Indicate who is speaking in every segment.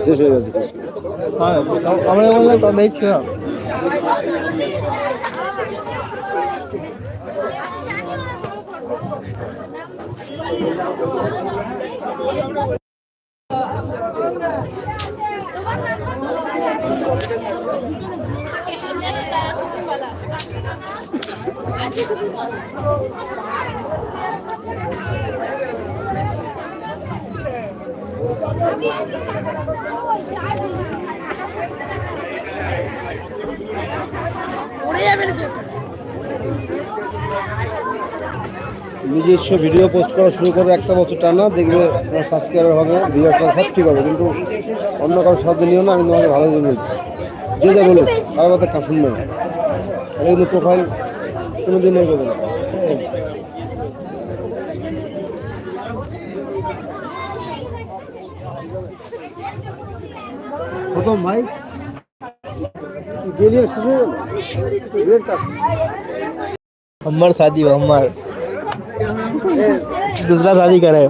Speaker 1: শেষ হয়ে গেছে।
Speaker 2: হ্যাঁ আমরা বললাম তবেই ছিল।
Speaker 1: নিজস্ব ভিডিও পোস্ট করা শুরু করে একটা বছর টানা, দেখবে তোমার সাবস্ক্রাইবার হবে, ভিউয়ার্স সব ঠিক হবে, কিন্তু অন্য কারো সাহায্য নিও না। আমি তোমাকে ভালো জন্য বলছি, যে যা বলুক কারো কথা কাজ শুনবে না। এগুলো প্রোফাইল কোনোদিন এগোবে না। প্রথম ভাই गेलिए सुबह देर तक
Speaker 2: हमार शादी हो, हमार दूसरा शादी करे।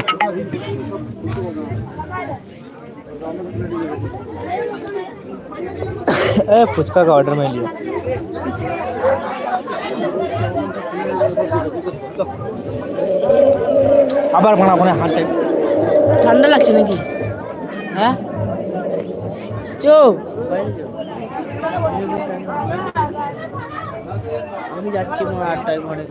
Speaker 2: फुचका का ऑर्डर में लिया। আবার কোনা কোনা হাঁটে
Speaker 3: ঠান্ডা লাগছে নাকি? হ্যাঁ চো আমি যাচ্ছি 8টায় ঘরে।